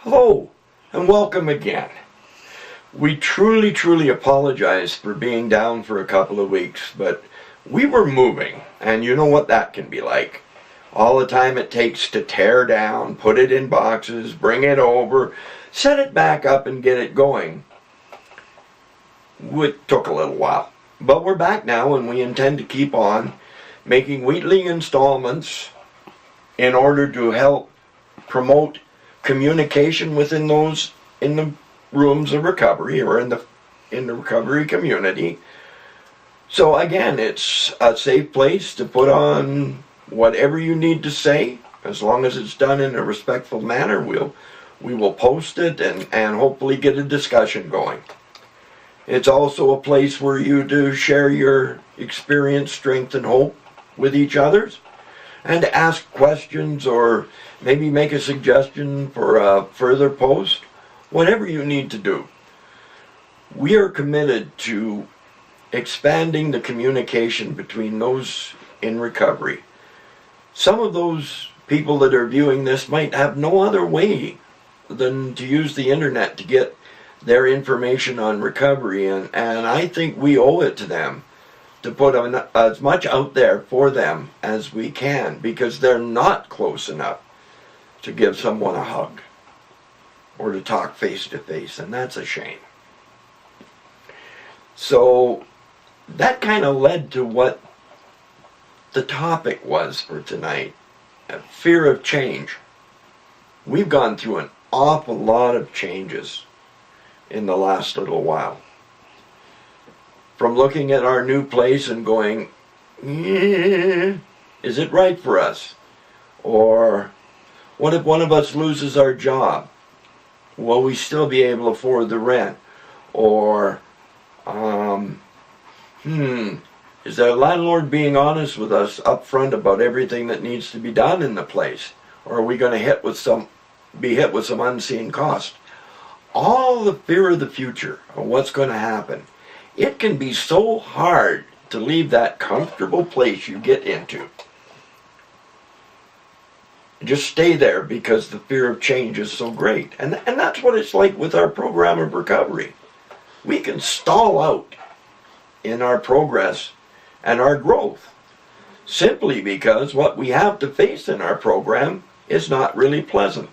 Hello, and welcome again. We truly apologize for being down for a couple of weeks, but we were moving, and you know what that can be like. All the time it takes to tear down, put it in boxes, bring it over, set it back up and get it going. It took a little while, but we're back now and we intend to keep on making weekly installments in order to help promote communication within those in the rooms of recovery or in the recovery community. So again, it's a safe place to put on whatever you need to say, as long as it's done in a respectful manner. We will post it and hopefully get a discussion going. It's also a place where you do share your experience, strength, and hope with each other, and ask questions or maybe make a suggestion for a further post, whatever you need to do. We are committed to expanding the communication between those in recovery. Some of those people that are viewing this might have no other way than to use the internet to get their information on recovery, and I think we owe it to them to put as much out there for them as we can, because they're not close enough to give someone a hug or to talk face to face, and that's a shame. So that kind of led to what the topic was for tonight, fear of change. We've gone through an awful lot of changes in the last little while. From looking at our new place and going, is it right for us? Or what if one of us loses our job? Will we still be able to afford the rent? Or, is the landlord being honest with us up front about everything that needs to be done in the place? Or are we going to be hit with some unseen cost? All the fear of the future, of what's going to happen. It can be so hard to leave that comfortable place you get into. Just stay there because the fear of change is so great. And that's what it's like with our program of recovery. We can stall out in our progress and our growth simply because what we have to face in our program is not really pleasant.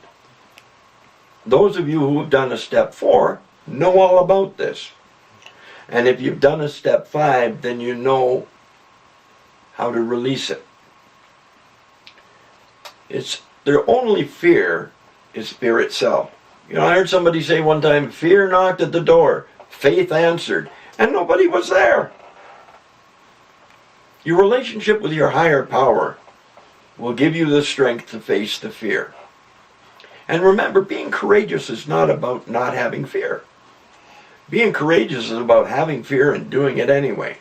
Those of you who have done a step 4 know all about this. And if you've done a step 5, then you know how to release it. Their only fear is fear itself. You know, I heard somebody say one time, fear knocked at the door, faith answered, and nobody was there. Your relationship with your higher power will give you the strength to face the fear. And remember, being courageous is not about not having fear. Being courageous is about having fear and doing it anyway.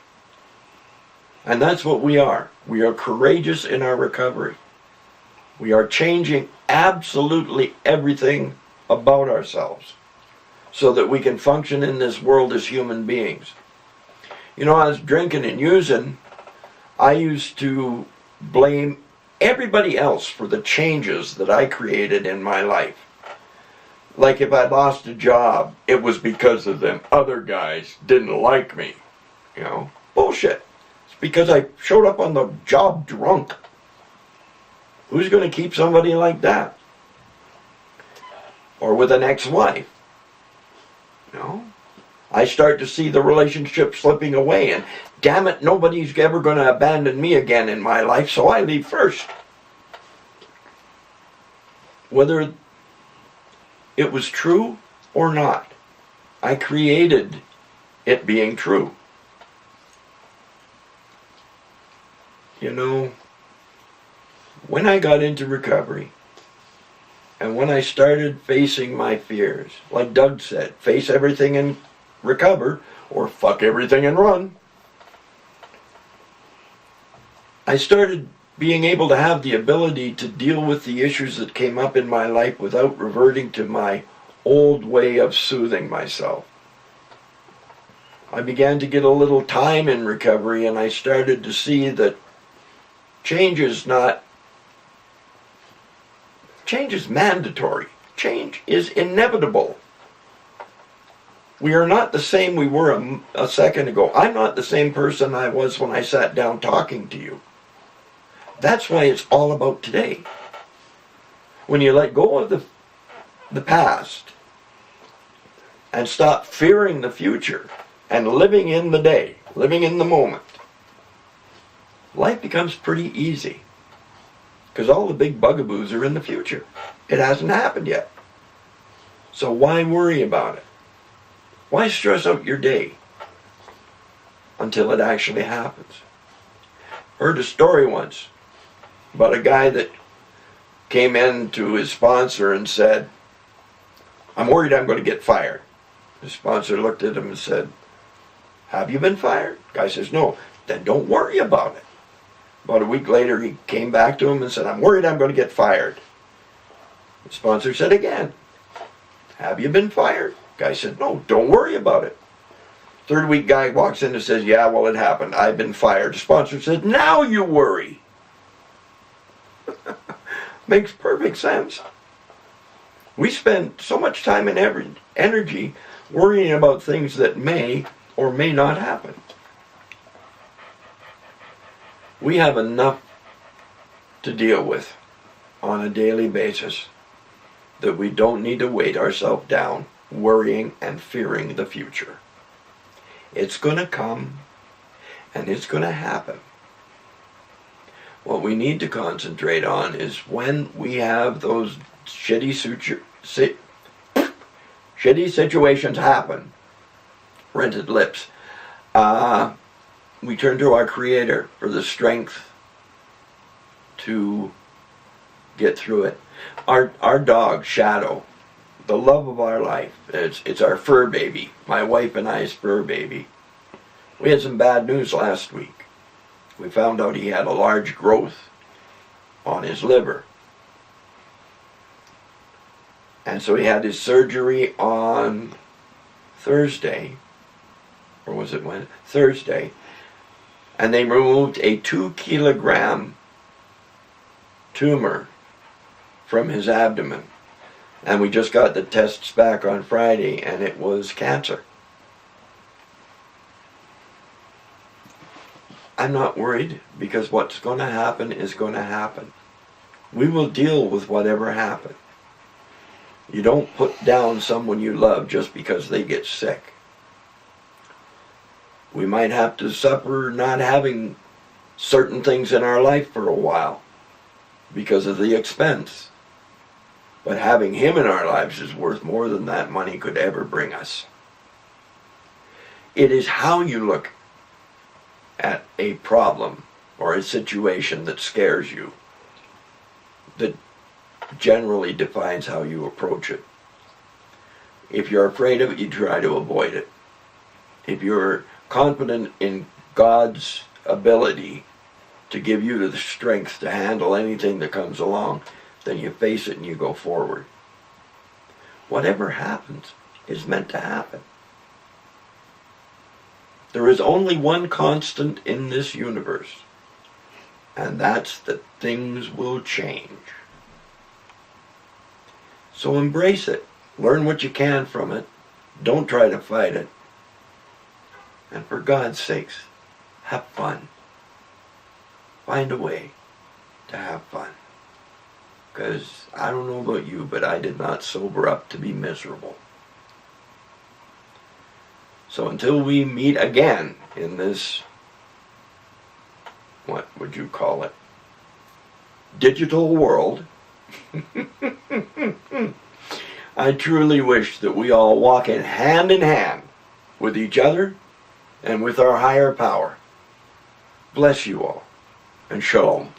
And that's what we are. We are courageous in our recovery. We are changing absolutely everything about ourselves so that we can function in this world as human beings. You know, I was drinking and using. I used to blame everybody else for the changes that I created in my life. Like if I lost a job, it was because of them other guys didn't like me. You know, bullshit. It's because I showed up on the job drunk. Who's going to keep somebody like that? Or with an ex-wife. You know, I start to see the relationship slipping away, and damn it, nobody's ever going to abandon me again in my life, so I leave first. Whether it was true or not, I created it being true. You know, when I got into recovery, and when I started facing my fears, like Doug said, face everything and recover, or fuck everything and run, I started being able to have the ability to deal with the issues that came up in my life without reverting to my old way of soothing myself. I began to get a little time in recovery, and I started to see that change is mandatory. change is inevitable. We are not the same we were a second ago. I'm not the same person I was when I sat down talking to you. That's why it's all about today. When you let go of the past and stop fearing the future and living in the day, living in the moment, life becomes pretty easy. Because all the big bugaboos are in the future. It hasn't happened yet. So why worry about it? Why stress out your day until it actually happens? Heard a story once about a guy that came in to his sponsor and said, I'm worried I'm going to get fired. The sponsor looked at him and said, have you been fired? The guy says, no. Then don't worry about it. About a week later, he came back to him and said, I'm worried I'm going to get fired. The sponsor said again, have you been fired? The guy said, no, don't worry about it. Third week guy walks in and says, yeah, well, it happened. I've been fired. The sponsor said, now you worry. Makes perfect sense. We spend so much time and energy worrying about things that may or may not happen. We have enough to deal with on a daily basis that we don't need to weight ourselves down worrying and fearing the future. It's going to come and it's going to happen. What we need to concentrate on is when we have those shitty situations happen, rented lips, we turn to our Creator for the strength to get through it. Our dog, Shadow, the love of our life, it's our fur baby, my wife and I's fur baby. We had some bad news last week. We found out he had a large growth on his liver. And so he had his surgery on Thursday, or was it when? Thursday. And they removed a 2-kilogram tumor from his abdomen. And we just got the tests back on Friday, and it was cancer. I'm not worried, because what's going to happen is going to happen. We will deal with whatever happens. You don't put down someone you love just because they get sick. We might have to suffer not having certain things in our life for a while because of the expense. But having him in our lives is worth more than that money could ever bring us. It is how you look at a problem or a situation that scares you that generally defines how you approach it. If you're afraid of it, you try to avoid it. If you're confident in God's ability to give you the strength to handle anything that comes along, then you face it and you go forward. Whatever happens is meant to happen. There is only one constant in this universe, and that's that things will change. So embrace it. Learn what you can from it. Don't try to fight it. And for God's sakes, have fun. Find a way to have fun. Because I don't know about you, but I did not sober up to be miserable. So until we meet again in this, what would you call it, digital world, I truly wish that we all walk in hand with each other and with our higher power. Bless you all, and shalom.